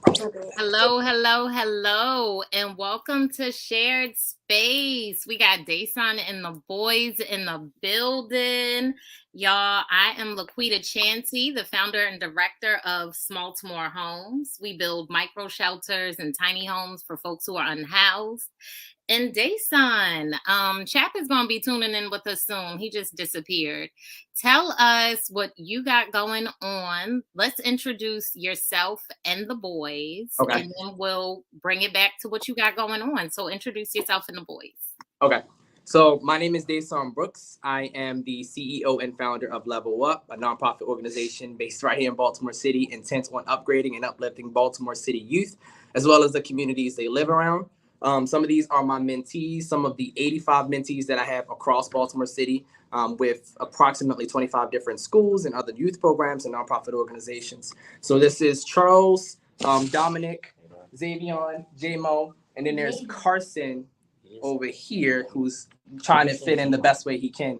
Hello, hello, hello, and welcome to Shared Space. We got Dayson and the boys in the building. Y'all, I am Laquita Chanty, the founder and director of Smalltimore Homes. We build micro shelters and tiny homes for folks who are unhoused. And Dayson, Chap is going to be tuning in with us soon. He just disappeared. Tell us what you got going on. Let's introduce yourself and the boys, Okay. and then we'll bring it back to what you got going on. So introduce yourself and the boys. Okay. So my name is Dayson Brooks. I am the CEO and founder of Level Up, a nonprofit organization based right here in Baltimore City, intent on upgrading and uplifting Baltimore City youth, as well as the communities they live around. Some of these are my mentees, some of the 85 mentees that I have across Baltimore City, with approximately 25 different schools and other youth programs and nonprofit organizations. So this is Charles, Dominic, Xavion, J-Mo, and then there's Carson over here who's trying to fit in the best way he can.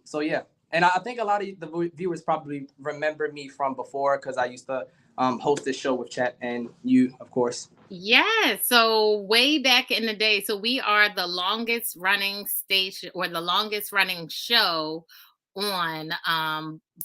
So yeah, and I think a lot of the viewers probably remember me from before because I used to host this show with Chet and you, of course. Yeah, so way back in the day, so we are the longest running station or the longest running show on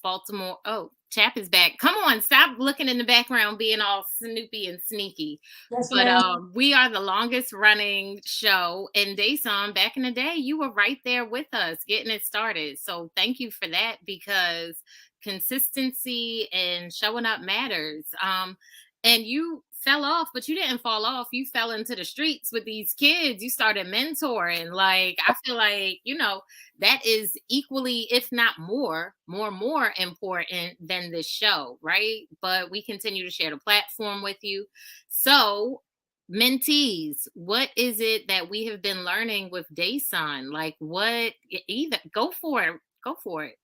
Baltimore. Oh, Chap is back. Come on, stop looking in the background being all snoopy and sneaky. Yes, But ma'am. we are the longest running show in Dayson. Back in the day, you were right there with us getting it started. So thank you for that because consistency and showing up matters. And you fell off, but you didn't fall off. You fell into the streets with these kids. You started mentoring. Like, I feel like, that is equally, if not more important than this show, right? But we continue to share the platform with you. So, mentees, what is it that we have been learning with Dayson? Like, what either go for it. Go for it.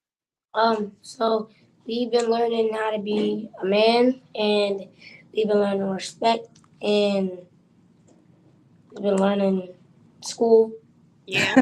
So we've been learning how to be a man, and we've been learning respect, and we've been learning school. Yeah.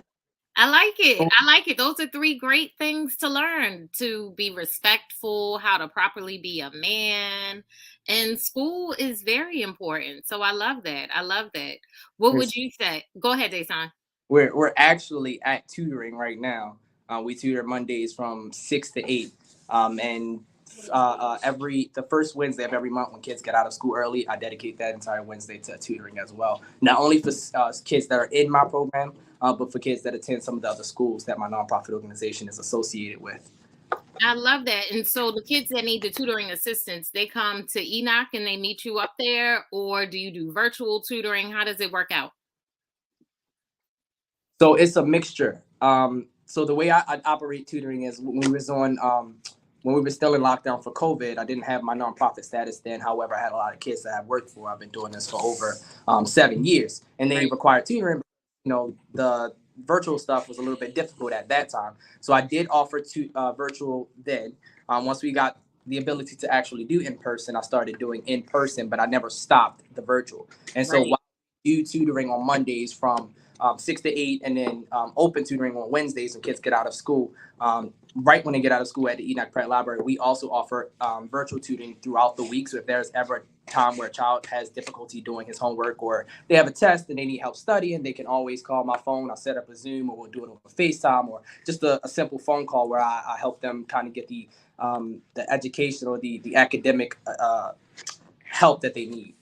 I like it. I like it. Those are three great things to learn: to be respectful, how to properly be a man. And school is very important. So I love that. I love that. What would you say? Go ahead, Dayson. We're actually at tutoring right now. We tutor Mondays from 6 to 8, and every the first Wednesday of every month when kids get out of school early, I dedicate that entire Wednesday to tutoring as well. Not only for kids that are in my program, but for kids that attend some of the other schools that my nonprofit organization is associated with. I love that. And so the kids that need the tutoring assistance, they come to Enoch and they meet you up there, or do you do virtual tutoring? How does it work out? So it's a mixture. So the way I operate tutoring is when we were still in lockdown for COVID, I didn't have my nonprofit status then. However, I had a lot of kids that I've worked for. I've been doing this for over 7 years, and they Right. required tutoring. The virtual stuff was a little bit difficult at that time, so I did offer to virtual then. Once we got the ability to actually do in person, I started doing in person, but I never stopped the virtual. And so Right. while I do tutoring on Mondays from 6 to 8, and then open tutoring on Wednesdays when kids get out of school. Right when they get out of school at the Enoch Pratt Library, we also offer virtual tutoring throughout the week. So if there's ever a time where a child has difficulty doing his homework or they have a test and they need help studying, they can always call my phone. I'll set up a Zoom, or we'll do it over FaceTime, or just a simple phone call where I help them kind of get the education or the academic help that they need.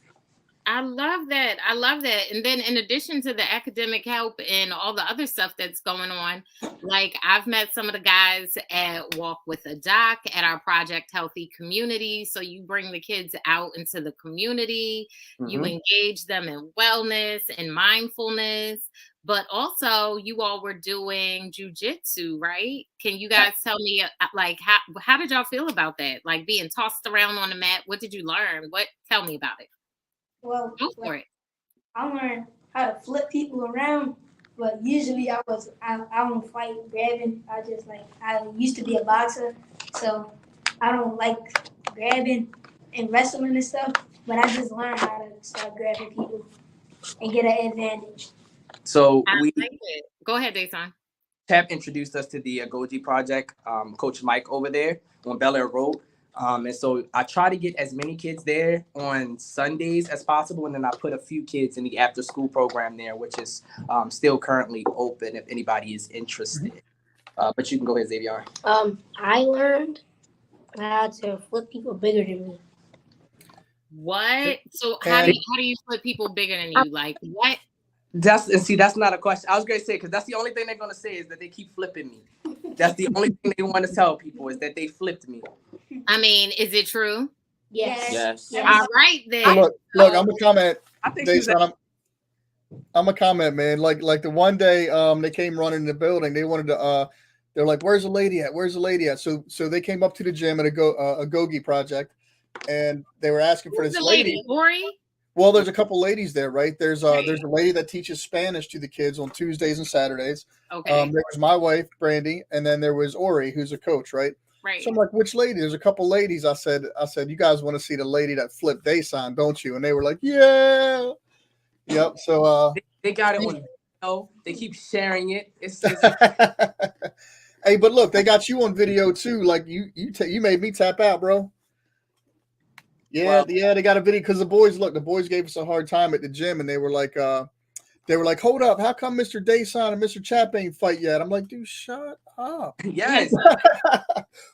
I love that. I love that. And then in addition to the academic help and all the other stuff that's going on, like I've met some of the guys at Walk with a Doc at our Project Healthy community. So you bring the kids out into the community, you Mm-hmm. engage them in wellness and mindfulness, but also you all were doing jujitsu, right? Can you guys tell me like how did y'all feel about that? Like being tossed around on the mat? What did you learn? Tell me about it. Well, Go for it. I learned how to flip people around, but usually I don't fight grabbing. I used to be a boxer, so I don't like grabbing and wrestling and stuff. But I just learned how to start grabbing people and get an advantage. So I we like it. Go ahead, Dayson. Tap introduced us to the Goji project. Coach Mike over there on Bel Air Road. And so I try to get as many kids there on Sundays as possible, and then I put a few kids in the after school program there, which is still currently open if anybody is interested. But you can go ahead, Xavier. I learned how to flip people bigger than me. What? So how do you flip people bigger than you? Like what? That's not a question. I was gonna say, because that's the only thing they're gonna say is that they keep flipping me. That's the only thing they want to tell people is that they flipped me. I mean, is it true? Yes. All right then. So look, I'm gonna comment. I think I'm a comment, man. Like the one day they came running in the building. They wanted to they're like, "Where's the lady at? Where's the lady at?" So they came up to the gym at a Gogi project, and they were asking for this lady. Ori? Well, there's a couple ladies there, right? There's a lady that teaches Spanish to the kids on Tuesdays and Saturdays. Okay. There was my wife, Brandy, and then there was Ori, who's a coach, right? Right. So I'm like, which lady? There's a couple ladies. I said, you guys want to see the lady that flipped Dayson, don't you? And they were like, yeah. Yep. So they got it on video. They keep sharing it. It's hey, but look, they got you on video too. Like you made me tap out, bro. Yeah, they got a video because the boys gave us a hard time at the gym, and they were like, hold up, how come Mr. Dayson and Mr. Chap ain't fight yet? I'm like, dude, shut up. Yes.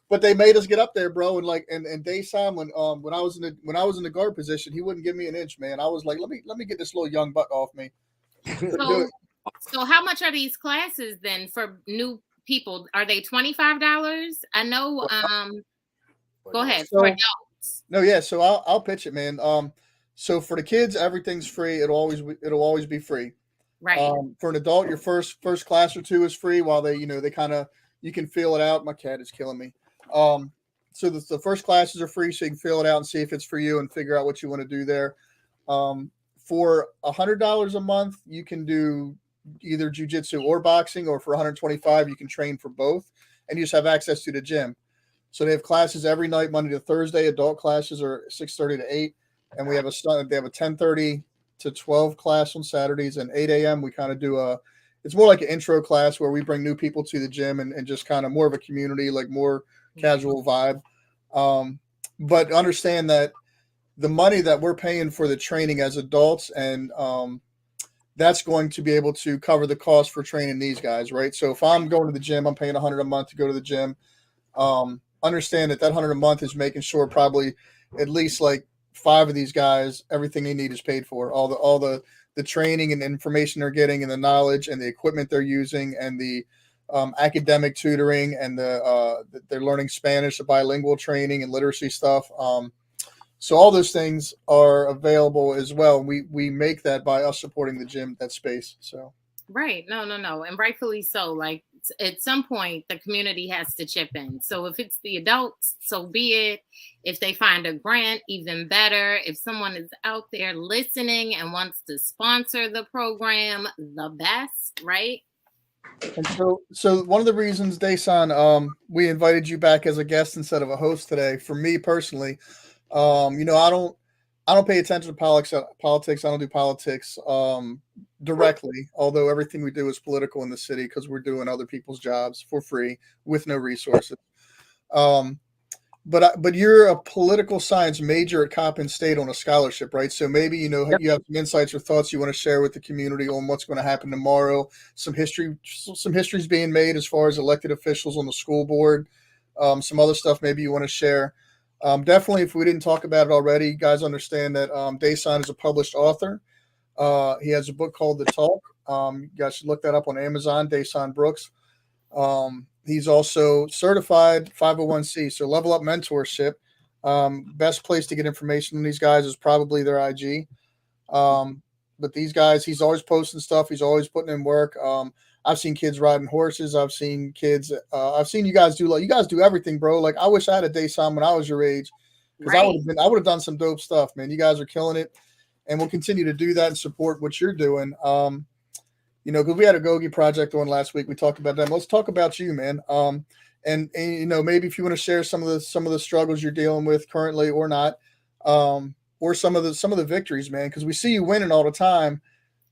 But they made us get up there, bro. And Dayson, when I was in the guard position, he wouldn't give me an inch, man. I was like, let me get this little young buck off me. So how much are these classes then for new people? Are they $25? I know. Go ahead. So, for adults. No, yeah. So I'll pitch it, man. So for the kids, everything's free. It'll always be free. Right. For an adult, your first class or two is free while they kind of, you can feel it out. My cat is killing me. So the first classes are free, so you can feel it out and see if it's for you and figure out what you want to do there. For $100 a month, you can do either jiu-jitsu or boxing, or for $125, you can train for both, and you just have access to the gym. So they have classes every night, Monday to Thursday. Adult classes are 6:30 to 8, and they have a 10:30 to 12 class on Saturdays, and 8 a.m. we kind of do it's more like an intro class where we bring new people to the gym and just kind of more of a community, like more casual vibe. But understand that the money that we're paying for the training as adults, and that's going to be able to cover the cost for training these guys, right? So if I'm going to the gym, I'm paying $100 a month to go to the gym. Understand that $100 a month is making sure probably at least like 5 of these guys, everything they need is paid for. All the training and information they're getting, and the knowledge and the equipment they're using, and the academic tutoring, and they're learning Spanish, the bilingual training and literacy stuff. So all those things are available as well. We make that by us supporting the gym, that space. So right. No, and rightfully so. Like at some point, the community has to chip in. So if it's the adults, so be it. If they find a grant, even better. If someone is out there listening and wants to sponsor the program, the best, right? And so one of the reasons, Dayson, we invited you back as a guest instead of a host today, for me personally, I don't pay attention to politics. I don't do politics directly, although everything we do is political in the city because we're doing other people's jobs for free with no resources. But you're a political science major at Coppin State on a scholarship, right? So maybe you have some insights or thoughts you want to share with the community on what's going to happen tomorrow. Some history's being made as far as elected officials on the school board. Some other stuff maybe you want to share. Definitely, if we didn't talk about it already, you guys understand that Dayson is a published author. He has a book called The Talk. You guys should look that up on Amazon, Dayson Brooks. He's also certified 501c, so Level Up Mentorship. Best place to get information on these guys is probably their IG. But these guys, he's always posting stuff. He's always putting in work. I've seen kids riding horses. I've seen kids. I've seen you guys do everything, bro. Like I wish I had a Dayson when I was your age, because I would have done some dope stuff, man. You guys are killing it, and we'll continue to do that and support what you're doing. Because we had a Gogi project on last week. We talked about that. Let's talk about you, man. And maybe if you want to share some of the struggles you're dealing with currently or not, or some of the victories, man, because we see you winning all the time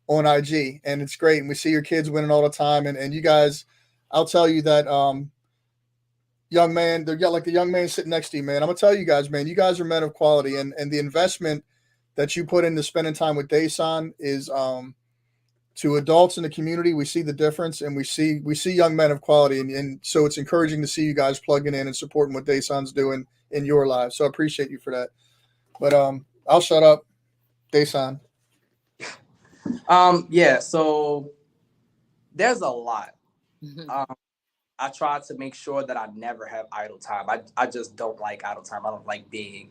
on IG, and it's great. And we see your kids winning all the time. And you guys, I'll tell you that young man. They're like the young man sitting next to you, man. I'm gonna tell you guys, man. You guys are men of quality, and the investment that you put into spending time with Dayson is to adults in the community. We see the difference, and we see young men of quality, and so it's encouraging to see you guys plugging in and supporting what Dayson's doing in your lives. So I appreciate you for that. But I'll shut up, Dayson. Yeah, so there's a lot. Um, I try to make sure that I never have idle time. I just don't like idle time. I don't like being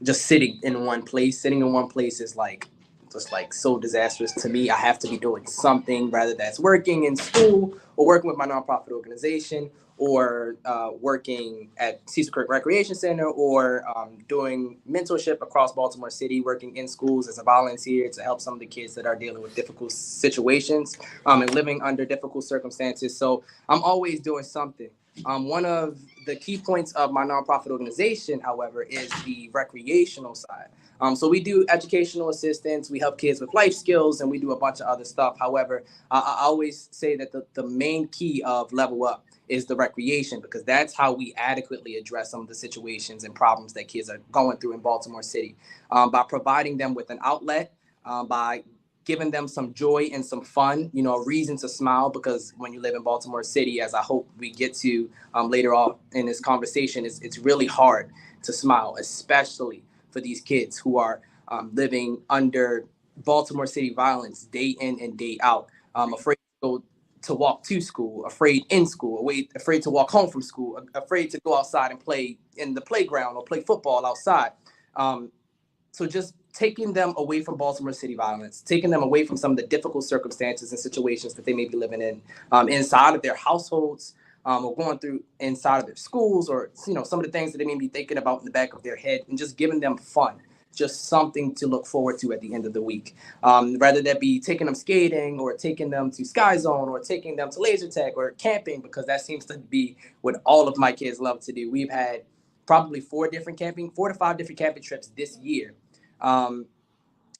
just sitting in one place. Sitting in one place is like just like so disastrous to me. I have to be doing something, rather that's working in school or working with my nonprofit organization or working at Cecil Kirk Recreation Center or doing mentorship across Baltimore City, working in schools as a volunteer to help some of the kids that are dealing with difficult situations and living under difficult circumstances. So I'm always doing something. One of the key points of my nonprofit organization, however, is the recreational side. So we do educational assistance, we help kids with life skills, and we do a bunch of other stuff. However, I always say that the main key of Level Up is the recreation, because that's how we adequately address some of the situations and problems that kids are going through in Baltimore City. By providing them with an outlet, by giving them some joy and some fun, a reason to smile, because when you live in Baltimore City, as I hope we get to later on in this conversation, it's really hard to smile, especially for these kids who are living under Baltimore City violence day in and day out, afraid to go to walk to school, afraid in school, afraid to walk home from school, afraid to go outside and play in the playground or play football outside. So just taking them away from Baltimore City violence, taking them away from some of the difficult circumstances and situations that they may be living in inside of their households, or going through inside of their schools, or some of the things that they may be thinking about in the back of their head, and just giving them fun, just something to look forward to at the end of the week. Rather that be taking them skating or taking them to Sky Zone or taking them to laser tag or camping, because that seems to be what all of my kids love to do. We've had probably 4 to 5 different camping trips this year. And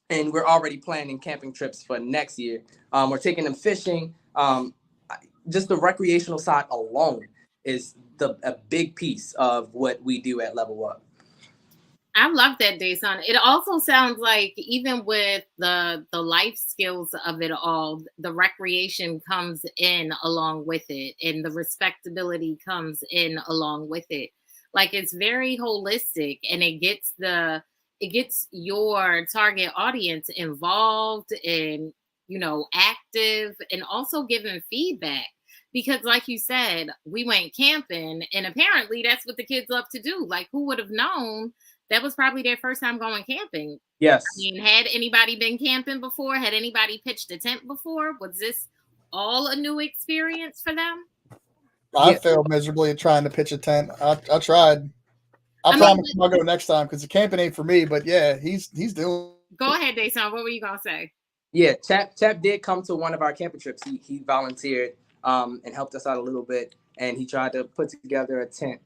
we're already planning camping trips for next year. We're taking them fishing. Just the recreational side alone is a big piece of what we do at Level Up. I love that, Dayson. It also sounds like even with the life skills of it all, the recreation comes in along with it, and the respectability comes in along with it. Like, it's very holistic, and it gets your target audience involved and active, and also giving feedback. Because like you said, we went camping, and apparently that's what the kids love to do. Like, who would have known that was probably their first time going camping? Yes. I mean, had anybody been camping before? Had anybody pitched a tent before? Was this all a new experience for them? I failed miserably at trying to pitch a tent. I tried. I promise I'll go next time, because the camping ain't for me. But yeah, he's doing. Go ahead, Dayson. What were you gonna say? Yeah, Chap did come to one of our camping trips. He volunteered and helped us out a little bit, and he tried to put together a tent.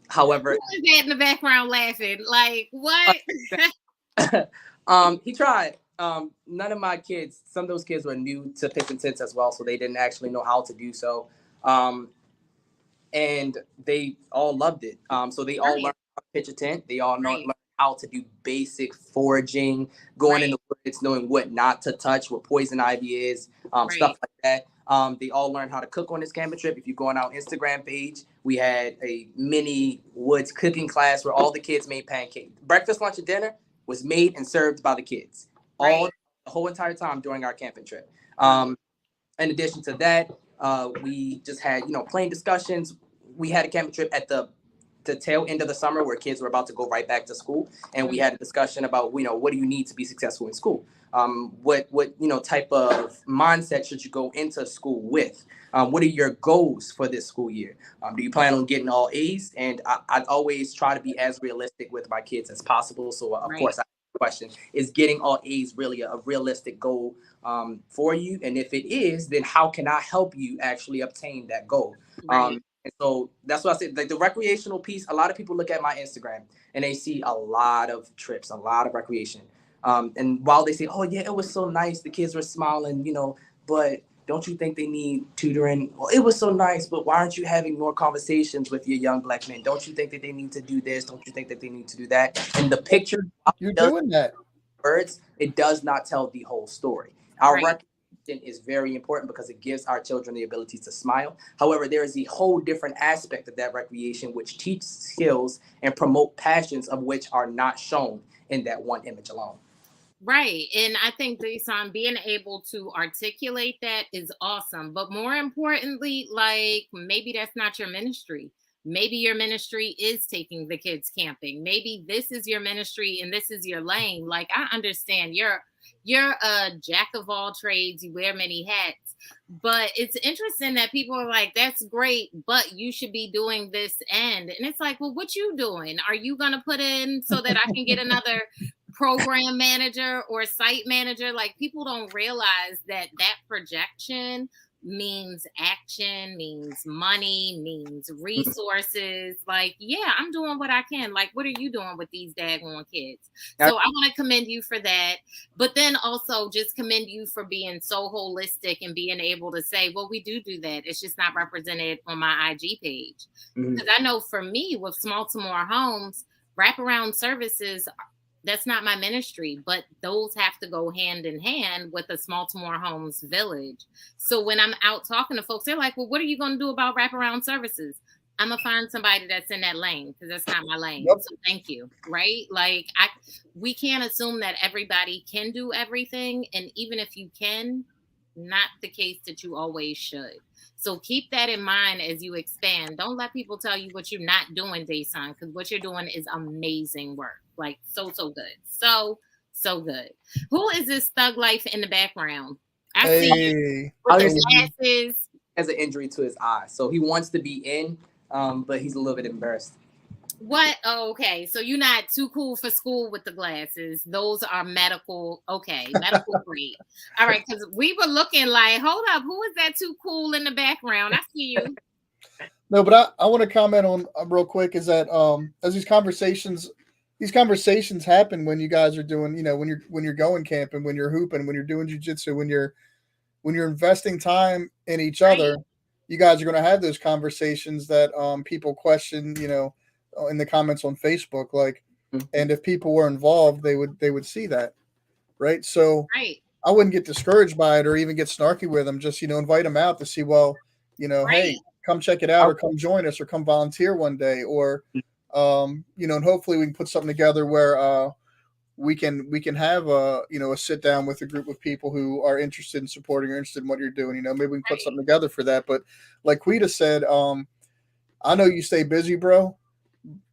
However, who is that in the background laughing? Like, what? He tried. None of my kids, some of those kids were new to pitching tents as well, so they didn't actually know how to do so. And they all loved it. So they all learned how to pitch a tent. They all learned how to do basic foraging, going in the woods, knowing what not to touch, what poison ivy is, stuff like that. They all learned how to cook on this camping trip. If you go on our Instagram page, we had a mini woods cooking class where all the kids made pancakes. Breakfast, lunch, and dinner was made and served by the kids the whole entire time during our camping trip. In addition to that, we just had, plain discussions. We had a camping trip at the tail end of the summer where kids were about to go right back to school. And we had a discussion about, what do you need to be successful in school? What type of mindset should you go into school with? What are your goals for this school year? Do you plan on getting all A's? And I always try to be as realistic with my kids as possible. So of course, question is getting all A's really a realistic goal for you? And if it is, then how can I help you actually obtain that goal? And so that's what I said, like the recreational piece. A lot of people look at my Instagram and they see a lot of trips, a lot of recreation. And while they say, oh yeah, it was so nice, the kids were smiling, but Don't you think they need tutoring? Well, it was so nice, but why aren't you having more conversations with your young black men? Don't you think that they need to do this? Don't you think that they need to do that? And the picture You're does doing that. words, it does not tell the whole story. Our Right. recognition is very important because it gives our children the ability to smile. However, there is a whole different aspect of that recreation which teaches skills and promote passions of which are not shown in that one image alone. Right. And I think, Dayson, being able to articulate that is awesome. But more importantly, like maybe that's not your ministry. Maybe your ministry is taking the kids camping. Maybe this is your ministry and this is your lane. Like I understand you're a jack of all trades, you wear many hats. But it's interesting that people are like, that's great, but you should be doing this and it's like, well, what you doing? Are you gonna put in so that I can get another program manager or site manager? Like people don't realize that projection means action, means money, means resources. Like, yeah, I'm doing what I can. Like, what are you doing with these daggone kids? So I want to commend you for that. But then also just commend you for being so holistic and being able to say, well, we do that. It's just not represented on my IG page. Because I know for me with Baltimore Homes, wraparound services, that's not my ministry, but those have to go hand in hand with the Baltimore Homes Village. So when I'm out talking to folks, they're like, well, what are you going to do about wraparound services? I'm going to find somebody that's in that lane because that's not my lane. Yep. So thank you. Right. Like we can't assume that everybody can do everything. And even if you can, not the case that you always should. So keep that in mind as you expand. Don't let people tell you what you're not doing, Dayson, because what you're doing is amazing work. Like so good. So good. Who is this thug life in the background? I see you with the glasses. Has an injury to his eye, so he wants to be in, but he's a little bit embarrassed. What? Oh, okay. So you're not too cool for school with the glasses. Those are medical. Okay, medical grade. All right, because we were looking like, hold up, who is that too cool in the background? I see you. No, but I want to comment on real quick is that as these conversations happen when you guys are doing, when you're going camping, when you're hooping, when you're doing jiu-jitsu, when you're investing time in each other, you guys are going to have those conversations that people question, in the comments on Facebook, like, and if people were involved, they would see that, right? So I wouldn't get discouraged by it or even get snarky with them. Just invite them out to see, well, hey, come check it out, or come join us, or come volunteer one day, or and hopefully we can put something together where we can have a sit down with a group of people who are interested in supporting or interested in what you're doing. Maybe we can put something together for that. But like Quita said, I know you stay busy, bro.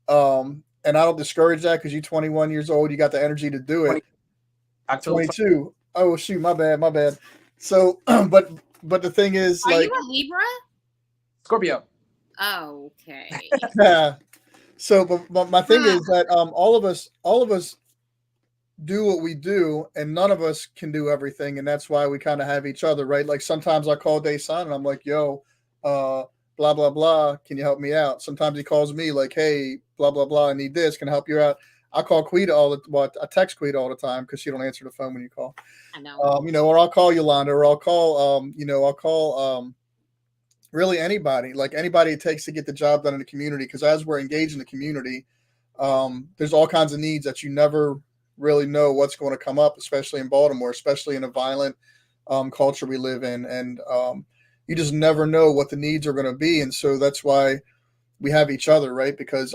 And I don't discourage that because you're 21 years old. You got the energy to do it. 22. Oh, shoot. My bad. So, but the thing is, are like, you a Libra? Scorpio. Oh, okay. Yeah. So, but my thing is that all of us do what we do, and none of us can do everything, and that's why we kind of have each other, right? Like sometimes I call Dayson and I'm like, "Yo, blah blah blah, can you help me out?" Sometimes he calls me like, "Hey, blah blah blah, I need this, can I help you out?" I call Quita I text Quita all the time because she don't answer the phone when you call. I know. Or I'll call Yolanda, or I'll call really anybody, like anybody it takes to get the job done in the community. Because as we're engaged in the community, there's all kinds of needs that you never really know what's going to come up, especially in Baltimore, especially in a violent culture we live in, and you just never know what the needs are going to be. And so that's why we have each other, right? Because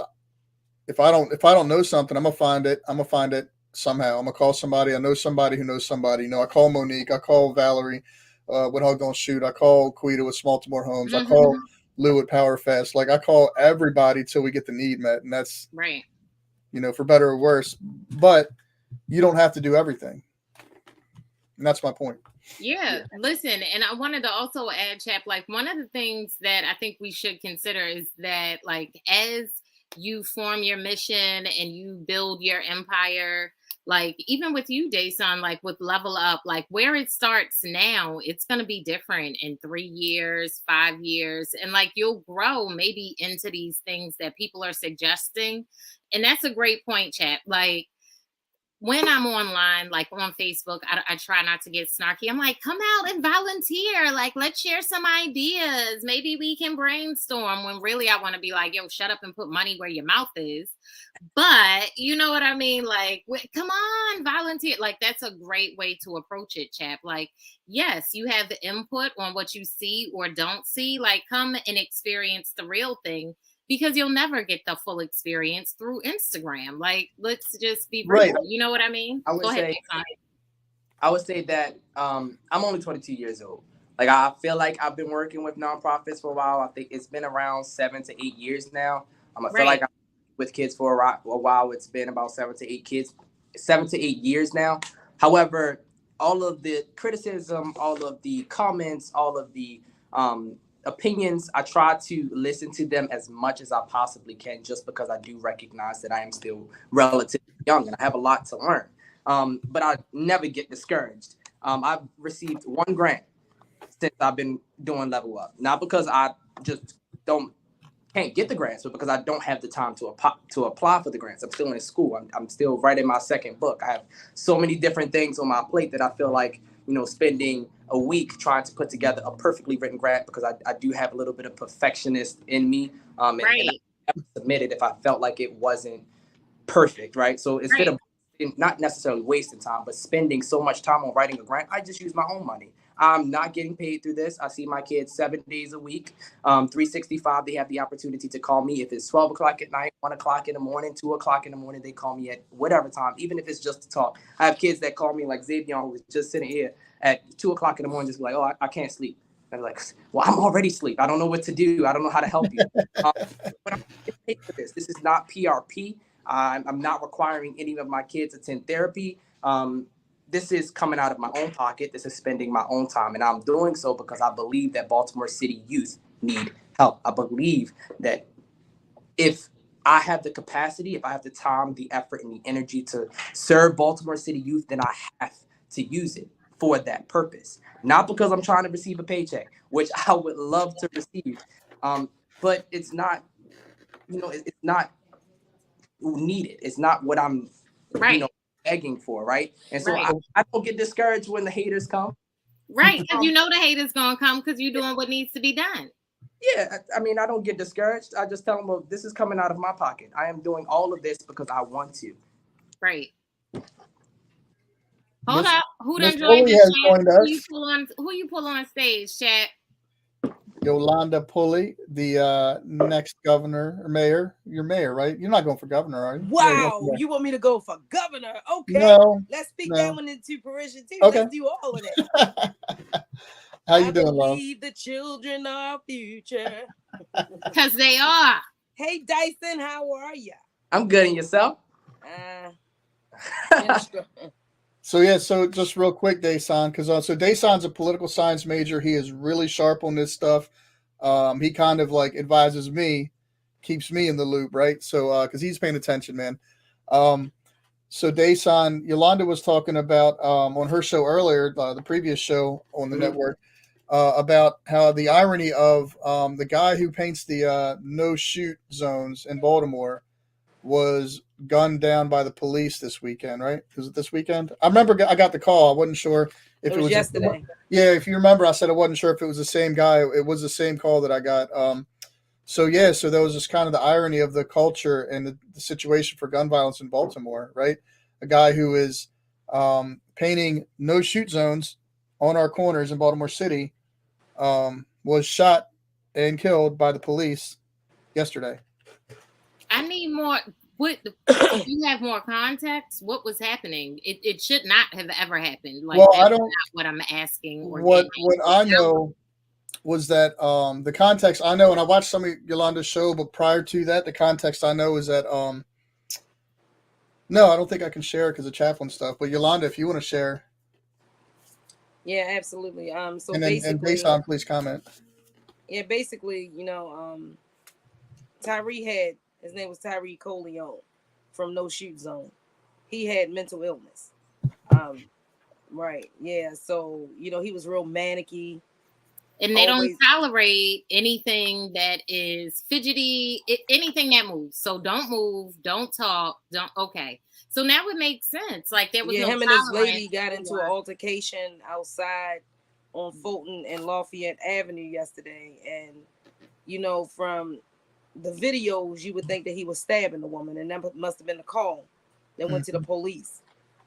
if I don't know something, I'm gonna find it somehow. I'm gonna call somebody. I know somebody who knows somebody. I call Monique, I call Valerie with Hug Don't Shoot, I call Quita with Baltimore Homes, I call Lou at Power Fest. Like I call everybody till we get the need met, and that's right. For better or worse. But you don't have to do everything, and that's my point. Yeah, listen, and I wanted to also add, Chap, like one of the things that I think we should consider is that, like, as you form your mission and you build your empire, like even with you, Dayson, like with Level Up, like where it starts now, it's going to be different in 3 years, 5 years, and like you'll grow maybe into these things that people are suggesting. And that's a great point, Chap. Like, when I'm online, like on Facebook, I try not to get snarky. I'm like, come out and volunteer. Like, let's share some ideas. Maybe we can brainstorm, when really I want to be like, yo, shut up and put money where your mouth is. But you know what I mean? Like, come on, volunteer. Like, that's a great way to approach it, chap. Like, yes, you have the input on what you see or don't see. Like, come and experience the real thing, because you'll never get the full experience through Instagram. Like, let's just be real. Right. You know what I mean? I would Go ahead, say, Dayson. I would say that I'm only 22 years old. Like, I feel like I've been working with nonprofits for a while. I think it's been around 7 to 8 years now. I feel like I'm with kids for a while. It's been about 7 to 8 years now. However, all of the criticism, all of the comments, all of the opinions, I try to listen to them as much as I possibly can, just because I do recognize that I am still relatively young and I have a lot to learn. But I never get discouraged. I've received one grant since I've been doing Level Up, not because I just can't get the grants, but because I don't have the time to apply for the grants. I'm still in school. I'm still writing my second book. I have so many different things on my plate that I feel like, spending a week trying to put together a perfectly written grant, because I do have a little bit of perfectionist in me. And I never submitted if I felt like it wasn't perfect, right? So instead of not necessarily wasting time, but spending so much time on writing a grant, I just use my own money. I'm not getting paid through this. I see my kids 7 days a week, 365. They have the opportunity to call me if it's 12 o'clock at night, 1 o'clock in the morning, 2 o'clock in the morning. They call me at whatever time, even if it's just to talk. I have kids that call me, like Xavier, who was just sitting here at 2 o'clock in the morning, just like, oh, I can't sleep. And I'm like, well, I'm already asleep. I don't know what to do. I don't know how to help you. But I'm getting paid for this. This is not PRP. I'm not requiring any of my kids attend therapy. This is coming out of my own pocket. This is spending my own time. And I'm doing so because I believe that Baltimore City youth need help. I believe that if I have the capacity, if I have the time, the effort, and the energy to serve Baltimore City youth, then I have to use it for that purpose. Not because I'm trying to receive a paycheck, which I would love to receive. But it's not, it's not needed. It's not what I'm, begging for, right? And so I don't get discouraged when the haters come. Right, because the haters gonna come because you're doing what needs to be done. Yeah, I mean, I don't get discouraged. I just tell them, well, this is coming out of my pocket. I am doing all of this because I want to. Right. Hold up. Who done joined this? Who you pull on stage, chat? Yolanda Pulley, the next governor or mayor. You're mayor, right? You're not going for governor, are you? Wow, you want me to go for governor? Okay, let's speak that one into fruition too. Okay. Let's do all of that. How you doing, Love? I believe the children are future. Because they are. Hey, Dayson, how are you? I'm good, and yourself? So just real quick, Dayson, because so Dayson's a political science major. He is really sharp on this stuff. He kind of like advises me, keeps me in the loop, right? So because he's paying attention, man. So Dayson, Yolanda was talking about on her show earlier, the previous show on the network, about how the irony of the guy who paints the no shoot zones in Baltimore was gunned down by the police this weekend, right? Was it this weekend? I remember I got the call. I wasn't sure if it was yesterday. Yeah, if you remember, I said I wasn't sure if it was the same guy. It was the same call that I got. So there was just kind of the irony of the culture and the situation for gun violence in Baltimore, right? A guy who is painting no shoot zones on our corners in Baltimore City was shot and killed by the police yesterday. I need more. You have more context? What was happening? It should not have ever happened. Like, well, I don't. Not what I'm asking. What I know was that the context I know, and I watched some of Yolanda's show, but prior to that, the context I know is that no, I don't think I can share because of chaplain stuff. But Yolanda, if you want to share, yeah, absolutely. So and then, basically, and Dayson, please comment. Yeah, basically, Tyree had. His name was Tyree Coleon from No Shoot Zone. He had mental illness. Right. Yeah. So, he was real manicky. And they don't tolerate anything that is fidgety, anything that moves. So don't move, don't talk, okay. So now it makes sense. Like there was Yeah, no him and this tolerance lady got into an for. altercation outside on Fulton and Lafayette Avenue yesterday. And, you know, from the videos, you would think that he was stabbing the woman, and that must have been the call that went to the police.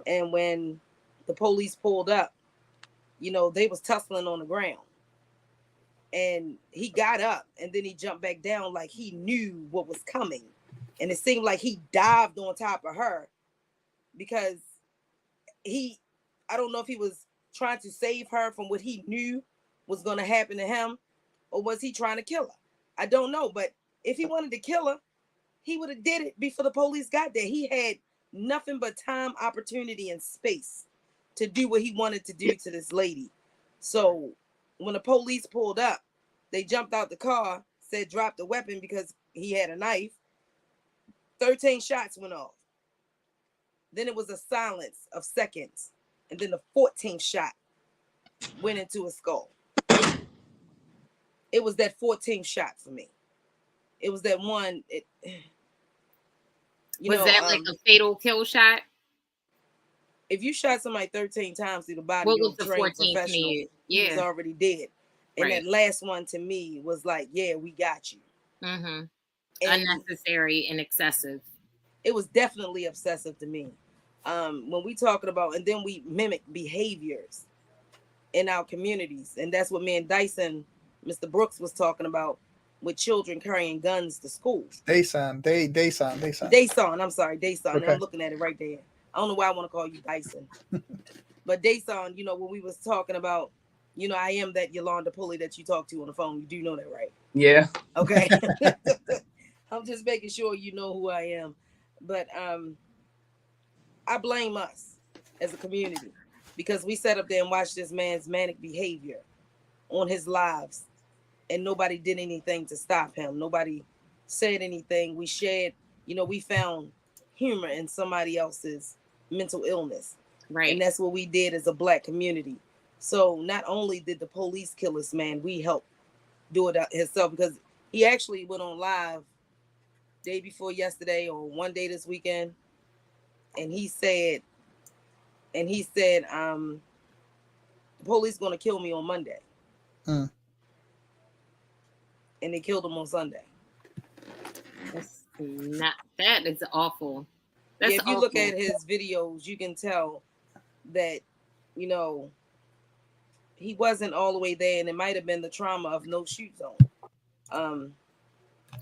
And when the police pulled up, you know, they was tussling on the ground. And he got up and then he jumped back down like he knew what was coming. And it seemed like he dived on top of her because I don't know if he was trying to save her from what he knew was going to happen to him, or was he trying to kill her? I don't know. But if he wanted to kill her, he would have did it before the police got there. He had nothing but time, opportunity, and space to do what he wanted to do to this lady. So when the police pulled up, they jumped out the car, said drop the weapon because he had a knife. 13 shots went off. Then it was a silence of seconds. And then the 14th shot went into his skull. It was that 14th shot for me. It was that one. Was that like a fatal kill shot? If you shot somebody 13 times through the body, What you're was the trained 14th professional. mean? He was already dead. And Right. that last one to me was like, yeah, we got you. Mm-hmm. And unnecessary and excessive. It was definitely obsessive to me. When we talking about, and then we mimic behaviors in our communities. And that's what me and Dayson, Mr. Brooks, was talking about with children carrying guns to school. Dayson. I'm sorry, Dayson. Okay. I'm looking at it right there. I don't know why I want to call you Dyson. But Dayson, you know, when we was talking about, you know, I am that Yolanda Pulley that you talk to on the phone. You do know that, right? Yeah. Okay. I'm just making sure you know who I am. But I blame us as a community because we sat up there and watched this man's manic behavior on his lives, and nobody did anything to stop him. Nobody said anything. We shared, you know, we found humor in somebody else's mental illness. Right. And that's what we did as a Black community. So not only did the police kill this man, we helped do it himself, because he actually went on live day before yesterday or one day this weekend. And he said, the police going to kill me on Monday. And they killed him on Sunday. That is awful. That's if you look at his videos, you can tell that, you know, he wasn't all the way there, and it might have been the trauma of no shoot zone.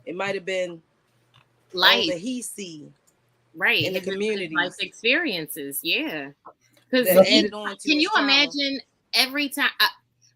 It might have been life all that he see in the community, life experiences. Yeah, because can you imagine every time?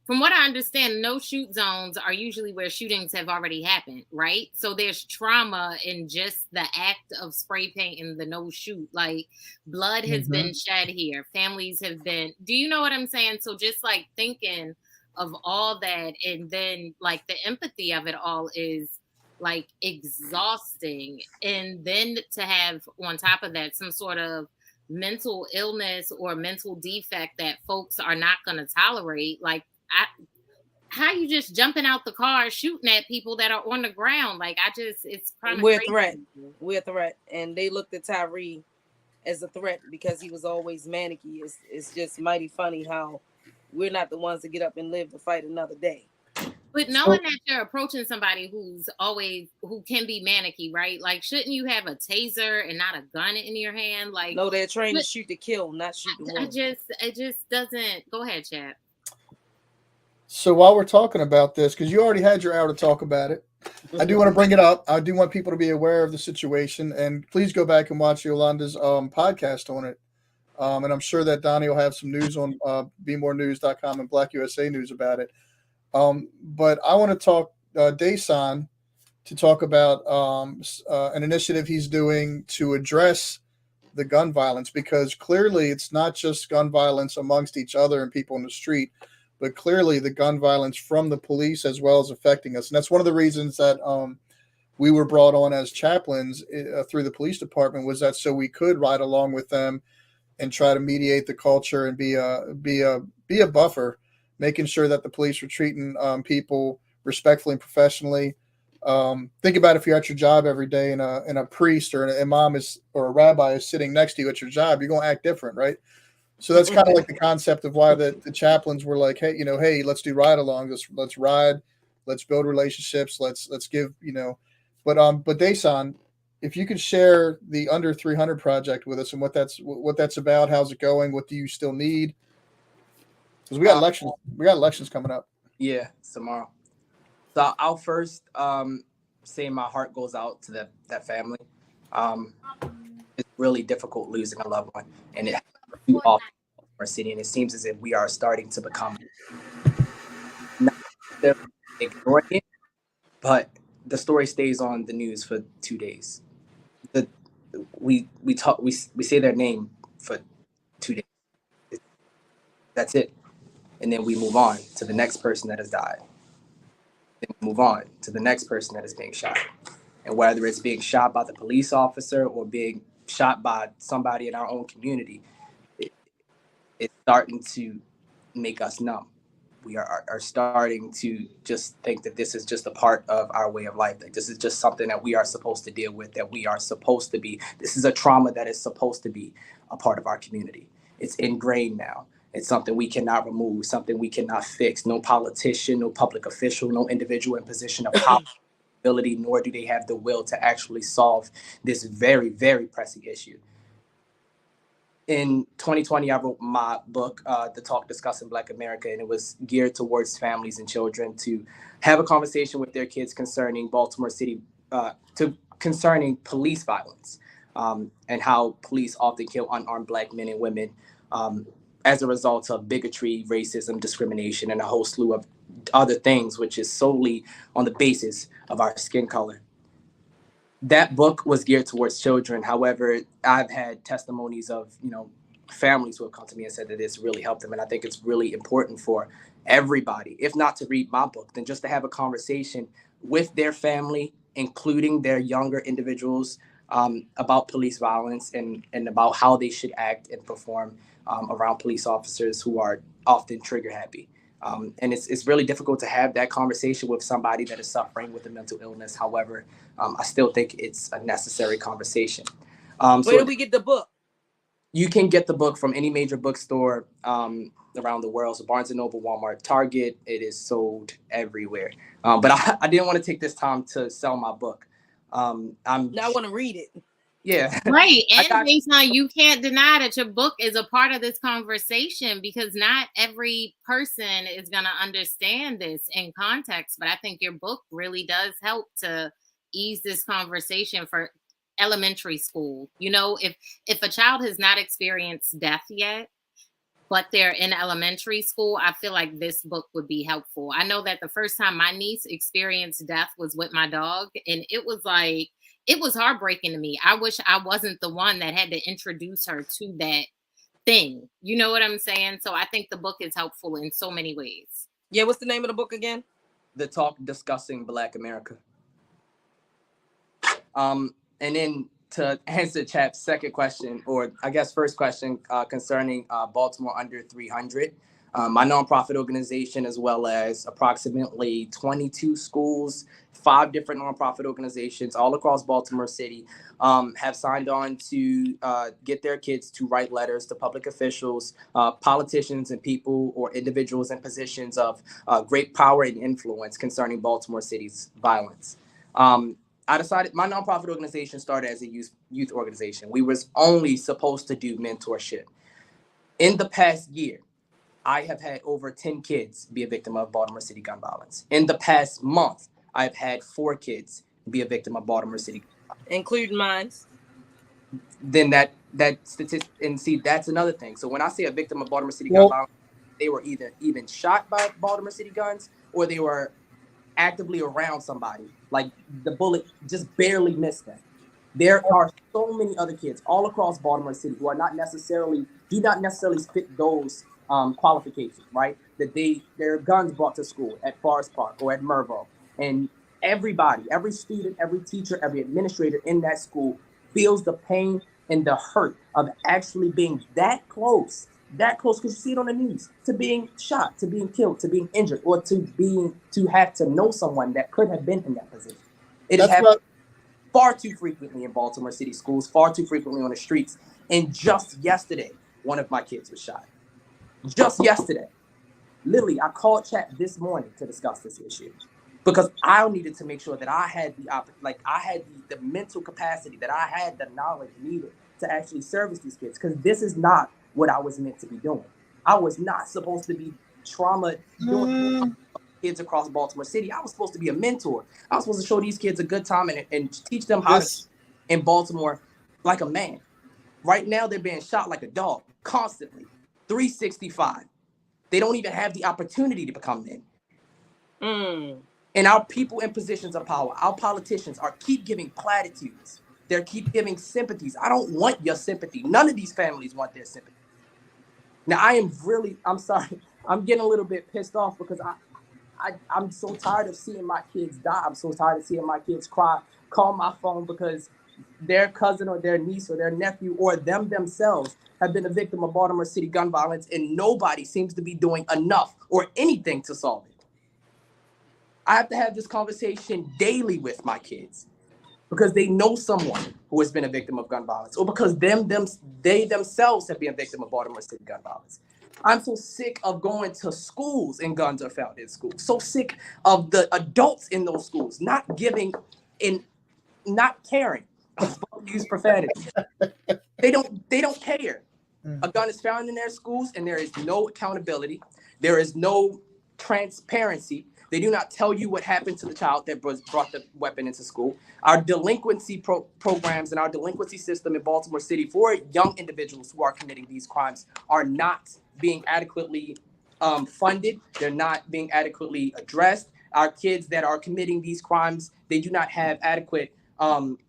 From what I understand, no shoot zones are usually where shootings have already happened, right? So there's trauma in just the act of spray painting the no shoot. Like blood has been shed here. Families have been, do you know what I'm saying? So just like thinking of all that, and then like the empathy of it all is like exhausting. And then to have on top of that some sort of mental illness or mental defect that folks are not going to tolerate, like how you just jumping out the car shooting at people that are on the ground? Like it's kind of we're a threat, and they looked at Tyree as a threat because he was always manicky. It's just mighty funny how we're not the ones to get up and live to fight another day. But knowing that you're approaching somebody who can be manicky, right? Like, shouldn't you have a taser and not a gun in your hand? Like, no, they're trained to shoot to kill, not shoot to win. It just doesn't. Go ahead, Chad. So while we're talking about this, because you already had your hour to talk about it, I do want to bring it up. I do want people to be aware of the situation, and please go back and watch Yolanda's podcast on it. And I'm sure that Donnie will have some news on BeMoreNews.com and Black USA News about it. But I want to talk Dayson to talk about an initiative he's doing to address the gun violence, because clearly it's not just gun violence amongst each other and people in the street, but clearly the gun violence from the police as well is affecting us. And that's one of the reasons that we were brought on as chaplains through the police department, was that so we could ride along with them and try to mediate the culture and be a buffer, making sure that the police were treating people respectfully and professionally. Think about if you're at your job every day and a priest or an imam or a rabbi is sitting next to you at your job, you're going to act different, right? So that's kind of like the concept of why the chaplains were like, hey, hey, let's do ride along. Let's ride, let's build relationships. Let's give, but Dayson, if you could share the Under 300 project with us and what that's about, how's it going? What do you still need? Because we got elections coming up. Yeah, tomorrow. So I'll first say my heart goes out to that family. It's really difficult losing a loved one, and it happens too often in our city. And it seems as if we are starting to become not necessarily ignoring it, but the story stays on the news for 2 days. The we say their name for 2 days. That's it, and then we move on to the next person that has died. Then we move on to the next person that is being shot. And whether it's being shot by the police officer or being shot by somebody in our own community, it's starting to make us numb. We are starting to just think that this is just a part of our way of life. That this is just something that we are supposed to deal with, that we are supposed to be. This is a trauma that is supposed to be a part of our community. It's ingrained now. It's something we cannot remove, something we cannot fix. No politician, no public official, no individual in position of power, ability, nor do they have the will to actually solve this very, very pressing issue. In 2020, I wrote my book, The Talk Discussing Black America, and it was geared towards families and children to have a conversation with their kids concerning Baltimore City, concerning police violence, and how police often kill unarmed Black men and women as a result of bigotry, racism, discrimination, and a whole slew of other things, which is solely on the basis of our skin color. That book was geared towards children. However, I've had testimonies of, families who have come to me and said that it's really helped them. And I think it's really important for everybody, if not to read my book, then just to have a conversation with their family, including their younger individuals, about police violence and about how they should act and perform around police officers who are often trigger happy. And it's really difficult to have that conversation with somebody that is suffering with a mental illness. However, I still think it's a necessary conversation. Where do we get the book? You can get the book from any major bookstore around the world. So Barnes & Noble, Walmart, Target, it is sold everywhere. But I didn't want to take this time to sell my book. Now I want to read it. Yeah. Right. And Dayson, you can't deny that your book is a part of this conversation because not every person is going to understand this in context. But I think your book really does help to ease this conversation for elementary school. If a child has not experienced death yet, but they're in elementary school, I feel like this book would be helpful. I know that the first time my niece experienced death was with my dog, and it was heartbreaking to me. I wish I wasn't the one that had to introduce her to that thing. You know what I'm saying? So I think the book is helpful in so many ways. Yeah, what's the name of the book again? The Talk Discussing Black America. And then to answer Chap's second question, or I guess first question concerning Baltimore Under 300, my nonprofit organization, as well as approximately 22 schools, 5 different nonprofit organizations all across Baltimore City, have signed on to get their kids to write letters to public officials, politicians, and people or individuals in positions of great power and influence concerning Baltimore City's violence. I decided my nonprofit organization started as a youth organization. We was only supposed to do mentorship. In the past year, I have had over 10 kids be a victim of Baltimore City gun violence. In the past month, I've had 4 kids be a victim of Baltimore City gun violence. Including mine. Then that statistic, and see, that's another thing. So when I say a victim of Baltimore City gun violence, they were either even shot by Baltimore City guns, or they were actively around somebody, like the bullet just barely missed them. There are so many other kids all across Baltimore City who do not necessarily fit those qualifications, right? That their guns brought to school at Forest Park or at Mervo, and everybody, every student, every teacher, every administrator in that school feels the pain and the hurt of actually being that close, because you see it on the news, to being shot, to being killed, to being injured, or to have to know someone that could have been in that position. It is That's happening what. far too frequently in Baltimore City schools, far too frequently on the streets. And just yesterday, one of my kids was shot. Just yesterday. Literally, I called chat this morning to discuss this issue because I needed to make sure that I had I had the mental capacity, that I had the knowledge needed to actually service these kids, because this is not what I was meant to be doing. I was not supposed to be doing kids across Baltimore City. I was supposed to be a mentor. I was supposed to show these kids a good time and teach them how to This in Baltimore like a man. Right now, they're being shot like a dog constantly, 365. They don't even have the opportunity to become men. And our people in positions of power, our politicians are keep giving platitudes. They keep giving sympathies. I don't want your sympathy. None of these families want their sympathy. Now, I'm sorry, I'm getting a little bit pissed off because I'm so tired of seeing my kids die. I'm so tired of seeing my kids cry, call my phone because their cousin or their niece or their nephew or themselves have been a victim of Baltimore City gun violence, and nobody seems to be doing enough or anything to solve it. I have to have this conversation daily with my kids because they know someone who has been a victim of gun violence, or because they themselves have been a victim of Baltimore City gun violence. I'm so sick of going to schools and guns are found in schools. So sick of the adults in those schools not giving and not caring. I was about to use profanity. They don't care. A gun is found in their schools and there is no accountability. There is no transparency. They do not tell you what happened to the child that brought the weapon into school. Our delinquency programs and our delinquency system in Baltimore City for young individuals who are committing these crimes are not being adequately funded. They're not being adequately addressed. Our kids that are committing these crimes, they do not have adequate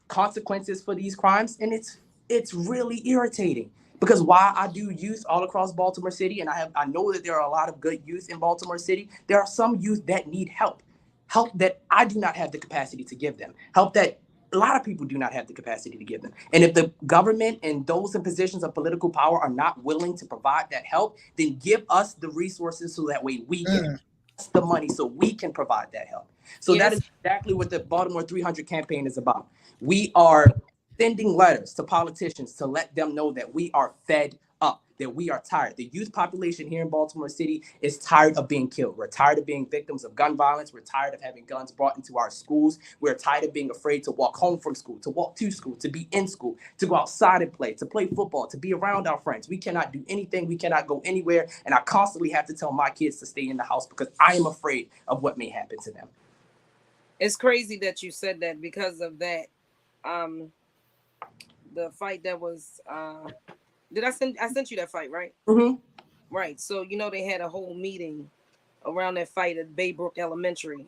consequences for these crimes. And it's really irritating. Because while I do youth all across Baltimore City, and I know that there are a lot of good youth in Baltimore City, there are some youth that need help that I do not have the capacity to give them, help that a lot of people do not have the capacity to give them. And if the government and those in positions of political power are not willing to provide that help, then give us the resources so that way we can the money so we can provide that help. So that is exactly what the Baltimore 300 campaign is about. We are sending letters to politicians to let them know that we are fed up, that we are tired. The youth population here in Baltimore City is tired of being killed. We're tired of being victims of gun violence. We're tired of having guns brought into our schools. We're tired of being afraid to walk home from school, to walk to school, to be in school, to go outside and play, to play football, to be around our friends. We cannot do anything. We cannot go anywhere. And I constantly have to tell my kids to stay in the house because I am afraid of what may happen to them. It's crazy that you said that because of that. The fight that was I sent you that fight, right? Mm-hmm. Right. So they had a whole meeting around that fight at Baybrook Elementary.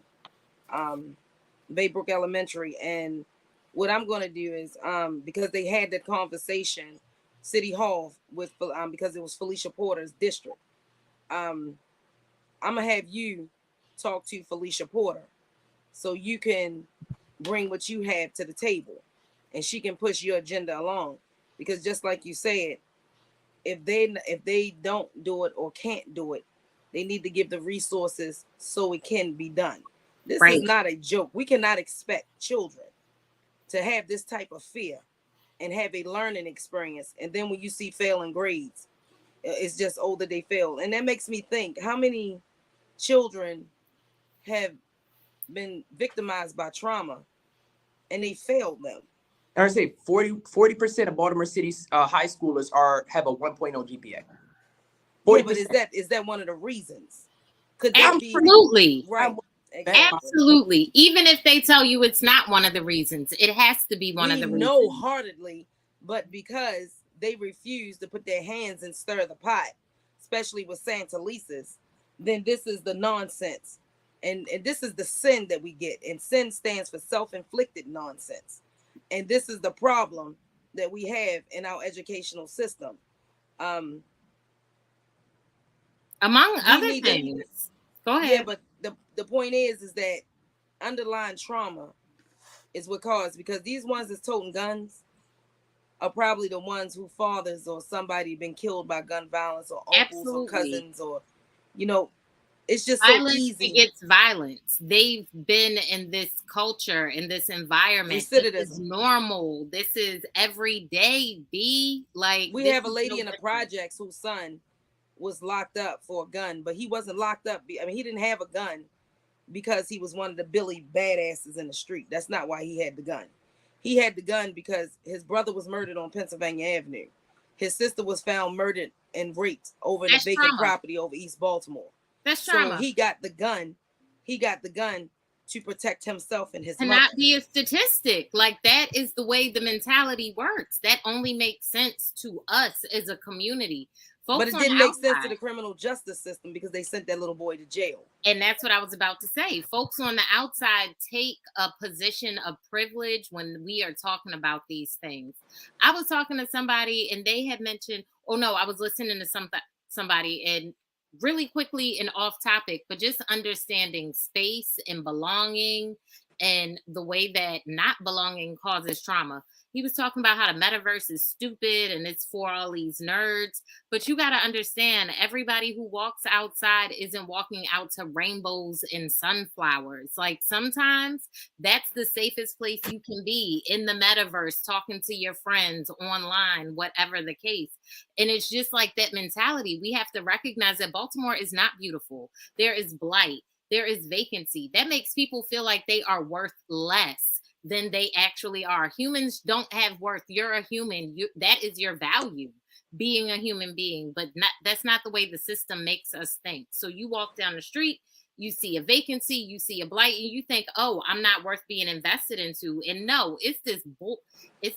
And what I'm going to do is because they had that conversation City Hall with because it was Felicia Porter's district. I'm gonna have you talk to Felicia Porter so you can bring what you have to the table and she can push your agenda along, because just like you said, if they don't do it or can't do it, they need to give the resources so it can be done. This is not a joke. We cannot expect children to have this type of fear and have a learning experience, and then when you see failing grades, it's just that they fail. And that makes me think, how many children have been victimized by trauma and they failed them? I would say 40% of Baltimore City's high schoolers have a 1.0 GPA. 40%. Yeah, but is that one of the reasons? Could that absolutely be right? Exactly. Absolutely. Even if they tell you it's not one of the reasons, it has to be one of the reasons. No, heartedly, but because they refuse to put their hands and stir the pot, especially with Santa Lisa's, then this is the nonsense. And this is the sin that we get. And sin stands for self-inflicted nonsense. And this is the problem that we have in our educational system. Among other things. Go ahead. Yeah, but the point is that underlying trauma is what caused, because these ones that's toting guns are probably the ones who fathers or somebody been killed by gun violence, or uncles or cousins, or It's just so Violence easy. begets violence. They've been in this culture, in this environment. This is Recidivism. normal. This is everyday. Like, We this have a is lady no in the different. projects whose son was locked up for a gun, but he wasn't locked up. I mean, he didn't have a gun because he was one of the Billy badasses in the street. That's not why he had the gun. He had the gun because his brother was murdered on Pennsylvania Avenue. His sister was found murdered and raped over in a That's vacant trauma. property over East Baltimore. That's So trauma. he got the gun. He got the gun to protect himself and his To mother. not be a statistic. Like, that is the way the mentality works. That only makes sense to us as a community. Folks But it on didn't the make sense to outside- the criminal justice system because they sent that little boy to jail. And that's what I was about to say. Folks on the outside take a position of privilege when we are talking about these things. I was talking to somebody and they had mentioned, oh no, I was listening to somebody, and really quickly and off topic, but just understanding space and belonging and the way that not belonging causes trauma. He was talking about how the metaverse is stupid and it's for all these nerds. But you got to understand, everybody who walks outside isn't walking out to rainbows and sunflowers. Like, sometimes that's the safest place you can be, in the metaverse, talking to your friends online, whatever the case. And it's just like that mentality. We have to recognize that Baltimore is not beautiful. There is blight. There is vacancy. That makes people feel like they are worth less than they actually are. Humans don't have worth. You're a human. That is your value, being a human being. But that's not the way the system makes us think. So you walk down the street, you see a vacancy, you see a blight, and you think, oh, I'm not worth being invested into. And no, it's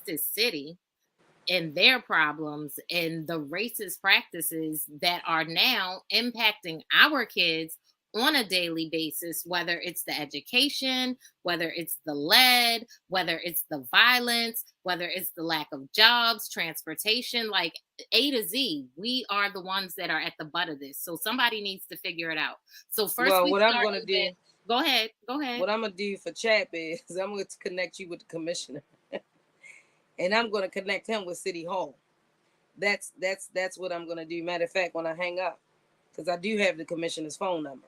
this city and their problems and the racist practices that are now impacting our kids on a daily basis, whether it's the education, whether it's the lead, whether it's the violence, whether it's the lack of jobs, transportation, like A to Z. We are the ones that are at the butt of this. So somebody needs to figure it out. So first, well, what I'm going to do, go ahead. What I'm going to do for Chap is I'm going to connect you with the commissioner. And I'm going to connect him with City Hall. That's what I'm going to do. Matter of fact, when I hang up, because I do have the commissioner's phone number.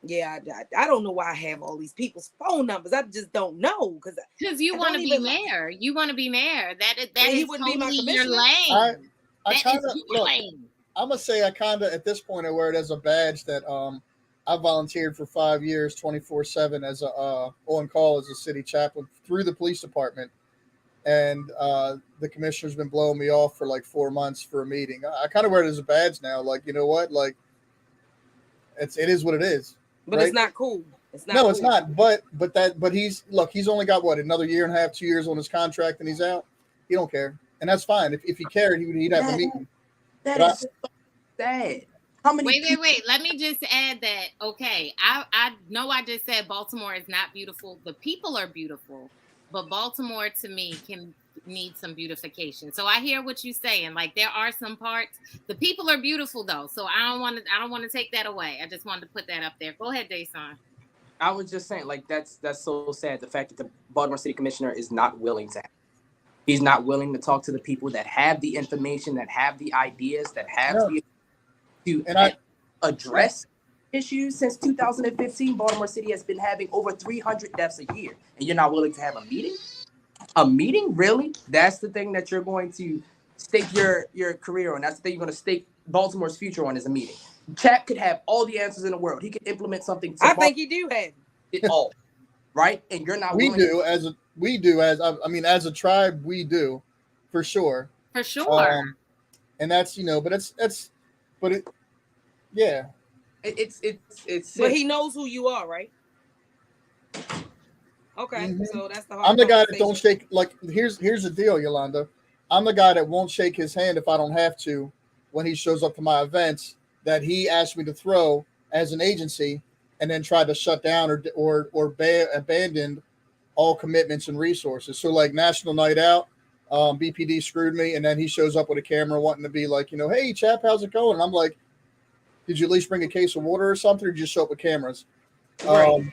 Yeah, I don't know why I have all these people's phone numbers. I just don't know because you want to be mayor. You want to be mayor. That is totally your lane. I kind of look. I'm gonna say I kind of at this point I wear it as a badge that I volunteered for 5 years, 24/7 as a on call as a city chaplain through the police department. And the commissioner's been blowing me off for like 4 months for a meeting. I kind of wear it as a badge now. Like, you know what? Like, it is what it is. But right? It's not cool. It's not. No, cool. It's not. But he's only got what, another year and a half, 2 years on his contract, and he's out. He don't care, and that's fine. If he cared, he'd have a meeting. That is so sad. How many? Wait. Let me just add that. Okay, I know I just said Baltimore is not beautiful. The people are beautiful. But Baltimore, to me, can need some beautification. So I hear what you're saying. Like, there are some parts. The people are beautiful, though. So I don't want to take that away. I just wanted to put that up there. Go ahead, Dayson. I was just saying, like, that's so sad. The fact that the Baltimore City Commissioner is not willing to. He's not willing to talk to the people that have the information, that have the ideas, that have to address issues. Since 2015, Baltimore City has been having over 300 deaths a year, and you're not willing to have a meeting? A meeting? Really? That's the thing that you're going to stake your career on. That's the thing you're going to stake Baltimore's future on, is a meeting. Chap could have all the answers in the world. He could implement something. I think he do have it all, right? And you're not. As a tribe, we do, for sure. For sure. And that's, yeah. It's. But he knows who you are, right? Okay, mm-hmm. So that's the hard. I'm the guy that don't shake. Like, here's the deal, Yolanda. I'm the guy that won't shake his hand if I don't have to when he shows up to my events that he asked me to throw as an agency, and then tried to shut down or abandoned all commitments and resources. So, like, National Night Out, BPD screwed me, and then he shows up with a camera wanting to be like, hey, Chap, how's it going? And I'm like, did you at least bring a case of water or something, or did you just show up with cameras? Right.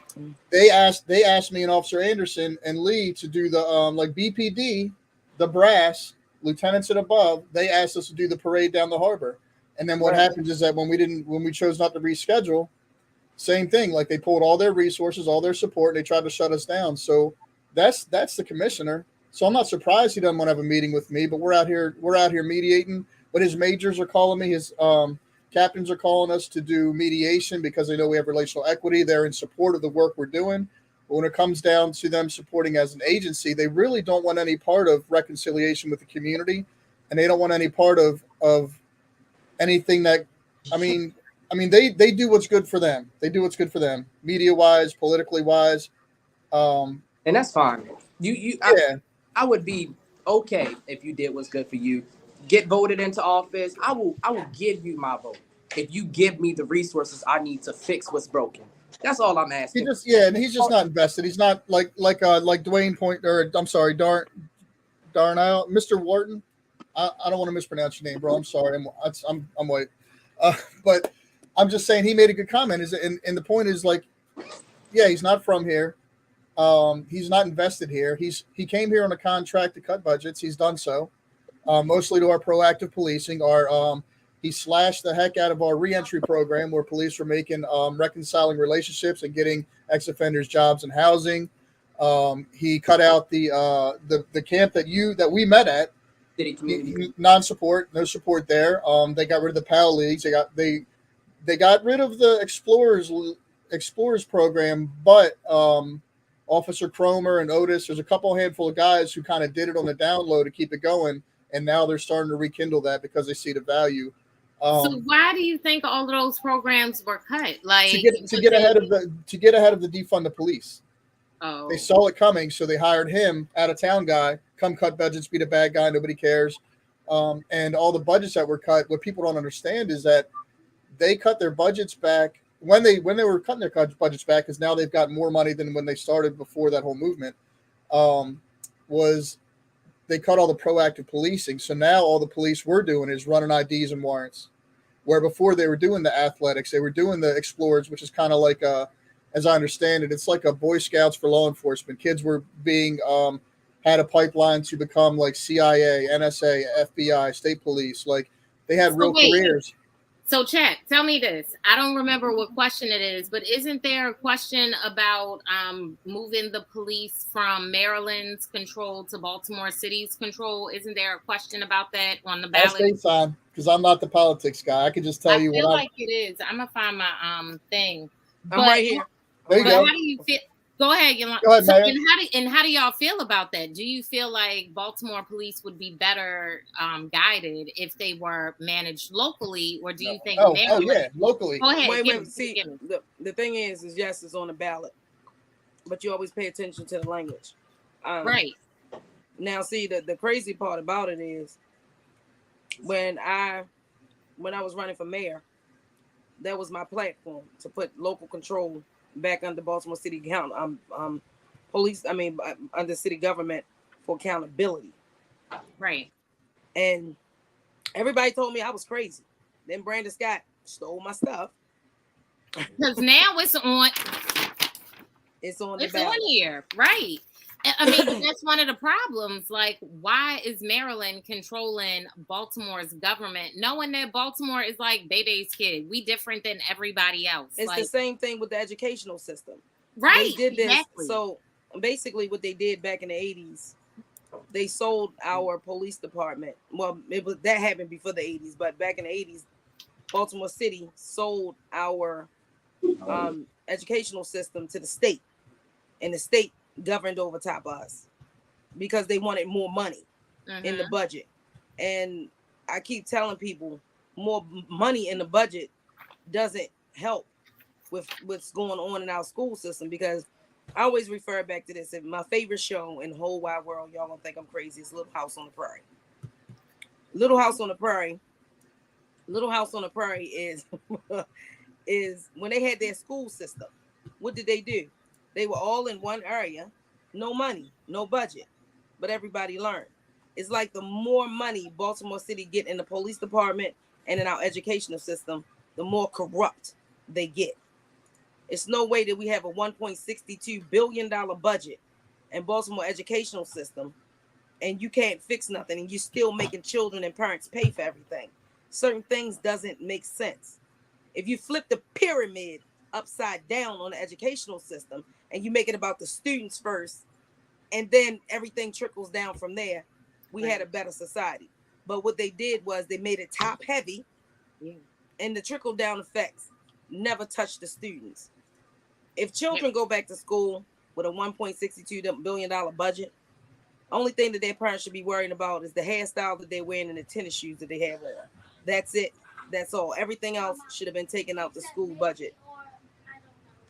They asked me and Officer Anderson and Lee to do the like BPD, the brass, lieutenants and above. They asked us to do the parade down the harbor, And then what Right. happens is that when we chose not to reschedule, same thing. Like they pulled all their resources, all their support, and they tried to shut us down. So that's the commissioner. So I'm not surprised he doesn't want to have a meeting with me. But we're out here mediating. But his majors are calling me. His captains are calling us to do mediation because they know we have relational equity. They're in support of the work we're doing. But when it comes down to them supporting as an agency, they really don't want any part of reconciliation with the community, and they don't want any part of anything that, I mean, they do what's good for them. They do what's good for them, media wise, politically wise. And that's fine. Yeah, I would be okay if you did what's good for you. Get voted into office. I will give you my vote if you give me the resources I need to fix what's broken. That's all I'm asking. and he's just not invested. He's not like Dwayne Point, or I'm sorry, Darnell, Mr. Wharton. I don't want to mispronounce your name, bro. I'm sorry. I'm white, but I'm just saying he made a good comment. And the point is, like, yeah, he's not from here. He's not invested here. He came here on a contract to cut budgets. He's done so, mostly to our proactive policing. He slashed the heck out of our reentry program, where police were making reconciling relationships and getting ex-offenders jobs and housing. He cut out the camp that we met at. Non-support, no support there. They got rid of the PAL leagues. They got rid of the Explorers program, but Officer Cromer and Otis, there's a handful of guys who kind of did it on the down low to keep it going, and now they're starting to rekindle that because they see the value. So why do you think all of those programs were cut? Like to get ahead of the defund the police. Oh. They saw it coming, so they hired him, out of town guy, come cut budgets, be the bad guy, nobody cares. And all the budgets that were cut, what people don't understand is that they cut their budgets back when they were cutting their budgets back, because now they've got more money than when they started before that whole movement. Was they cut all the proactive policing. So now all the police were doing is running IDs and warrants, where before they were doing the athletics, they were doing the Explorers, which is kind of like as I understand it, it's like a Boy Scouts for law enforcement. Kids were being had a pipeline to become like CIA, NSA, FBI, state police. Like they had real careers. So, chat, tell me this. I don't remember what question it is, but isn't there a question about moving the police from Maryland's control to Baltimore City's control? Isn't there a question about that on the ballot? I'll stay fine, because I'm not the politics guy. I can just tell you. I feel like it is. I'm gonna find my thing. I'm right here. There you go. How do you feel? Go ahead, Yolanda. Go ahead, Mayor. And how do y'all feel about that? Do you feel like Baltimore police would be better guided if they were managed locally, or do you think Maryland? Oh yeah, locally. Go ahead. Wait. See, the thing is yes, it's on the ballot, but you always pay attention to the language. Right. Now, see, the crazy part about it is when I was running for mayor, that was my platform, to put local control back under Baltimore City under city government for accountability. Right. And everybody told me I was crazy. Then Brandon Scott stole my stuff. Because now it's on. It's on here, right? I mean, that's one of the problems. Like, why is Maryland controlling Baltimore's government, knowing that Baltimore is like Bebe's kid? We different than everybody else. It's the same thing with the educational system. Right. They did this. Exactly. So basically what they did back in the 80s, they sold our police department. Well, that happened before the 80s, but back in the 80s, Baltimore City sold our educational system to the state, and the state governed over top of us because they wanted more money in the budget. And I keep telling people, more money in the budget doesn't help with what's going on in our school system, because I always refer back to this. My favorite show in the whole wide world, y'all gonna think I'm crazy, is Little House on the Prairie. Little House on the Prairie is is when they had their school system. What did they do? They were all in one area, no money, no budget, but everybody learned. It's like the more money Baltimore City get in the police department and in our educational system, the more corrupt they get. It's no way that we have a $1.62 billion budget in Baltimore educational system, and you can't fix nothing, and you're still making children and parents pay for everything. certain things doesn't make sense. If you flip the pyramid upside down on the educational system and you make it about the students first, and then everything trickles down from there, we had a better society. But what they did was they made it top heavy, and the trickle down effects never touched the students. If children go back to school with a $1.62 billion budget, only thing that their parents should be worrying about is the hairstyle that they're wearing and the tennis shoes that they have on. That's it. That's all. Everything else should have been taken out the school budget.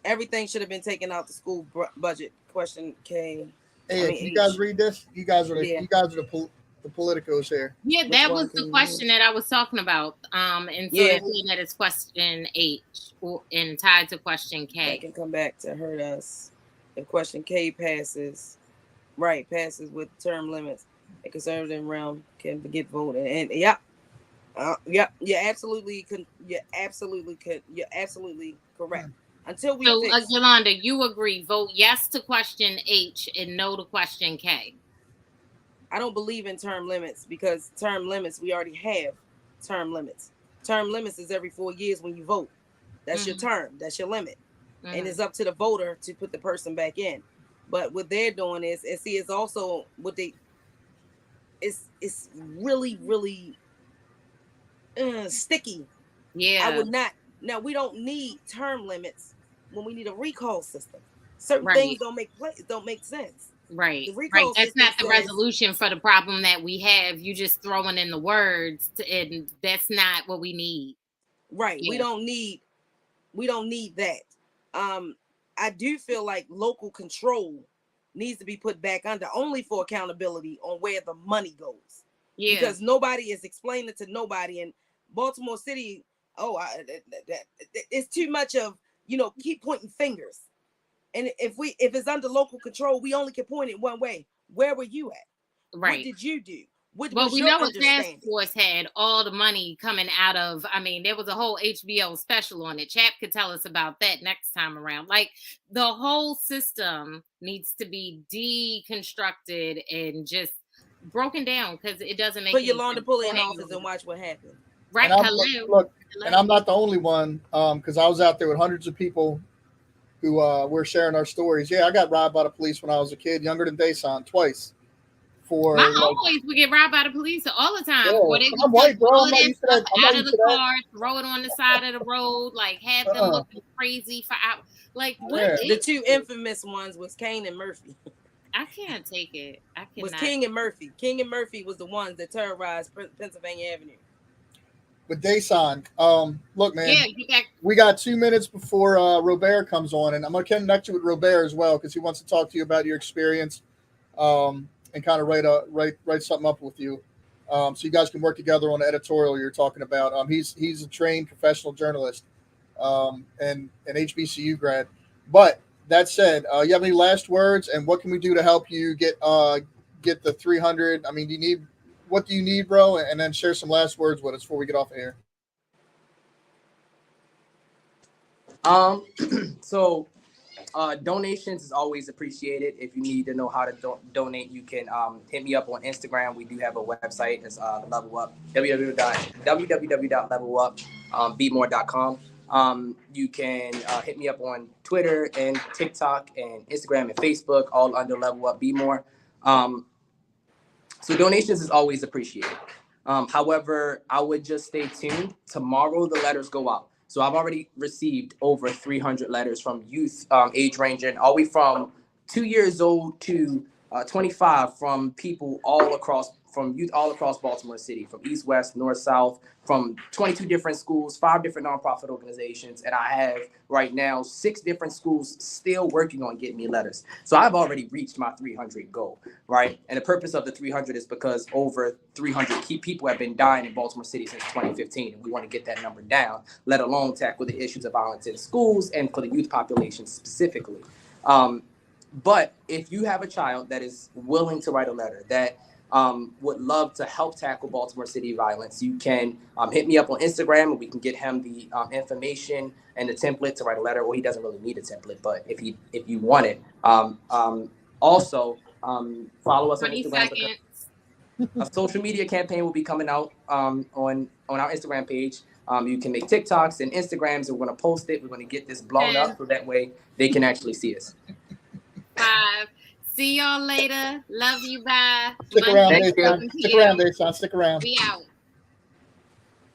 Everything should have been taken out the school budget. Question K. Hey, you guys read this? You guys are the politicos here. Yeah, that was the question that I was talking about. And so they're saying that it's question H and tied to question K. They can come back to hurt us if question K passes. Right, passes with term limits. A conservative realm can get voted. And you're absolutely correct. Until we Yolanda, you agree? Vote yes to question H and no to question K. I don't believe in term limits because term limits, we already have term limits. Term limits is every 4 years when you vote. That's your term. That's your limit. And it's up to the voter to put the person back in. But what they're doing is, and see, it's also what it's really, really sticky. Yeah. I would not. Now, we don't need term limits when we need a recall system. Certain things don't make sense. Right. That's not the resolution for the problem that we have. You just throwing in the words, and that's not what we need. Right. Yeah. We don't need that. I do feel like local control needs to be put back under only for accountability on where the money goes. Yeah. Because nobody is explaining to nobody. And Baltimore City, it's too much of, keep pointing fingers. And if it's under local control, we only can point it one way. Where were you at? Right. What did you do? Well, we know what task force had all the money coming out of. I mean, there was a whole HBO special on it. Chap could tell us about that next time around. Like, the whole system needs to be deconstructed and just broken down because it doesn't make. Put Yolanda pull in office and watch what happened. Right. Hello. And I'm not the only one because I was out there with hundreds of people who were sharing our stories. Yeah, I got robbed by the police when I was a kid, younger than Dayson, twice. My homeboys would get robbed by the police all the time. Yeah, they would white, bro. out of the car, throw it on the side of the road, like have them looking crazy for hours. Like the two infamous ones was Kane and Murphy. I can't take it. I cannot. Was King and Murphy. King and Murphy was the ones that terrorized Pennsylvania Avenue. With Dayson, look, man, we got 2 minutes before Robert comes on, and I'm going to connect you with Robert as well because he wants to talk to you about your experience and kind of write something up with you, so you guys can work together on the editorial you're talking about. He's a trained professional journalist and an HBCU grad. But that said, you have any last words, and what can we do to help you get the 300? I mean, what do you need, bro? And then share some last words with us before we get off of here. So donations is always appreciated. If you need to know how to donate, you can hit me up on Instagram. We do have a website. It's Level Up, www.levelupbemore.com. You can hit me up on Twitter and TikTok and Instagram and Facebook, all under Level Up Be More. So donations is always appreciated. However, I would just stay tuned. Tomorrow, the letters go out. So I've already received over 300 letters from youth age ranging, all the way from 2 years old to 25, from people from youth all across Baltimore City, from east, west, north, south, from 22 different schools, 5 different nonprofit organizations. And I have right now 6 different schools still working on getting me letters. So I've already reached my 300 goal, right? And the purpose of the 300 is because over 300 key people have been dying in Baltimore City since 2015. And we want to get that number down, let alone tackle the issues of violence in schools and for the youth population specifically. But if you have a child that is willing to write a letter, that would love to help tackle Baltimore City violence, you can hit me up on Instagram and we can get him the information and the template to write a letter. Well, he doesn't really need a template, but if you want it, also follow us on Instagram. A social media campaign will be coming out on our Instagram page. You can make TikToks and Instagrams, and we're going to post it. We're going to get this blown up so that way they can actually see us. 5. See y'all later. Love you. Bye. Stick around, Thank you. Dayson. Stick around, Dayson. Stick around. We out.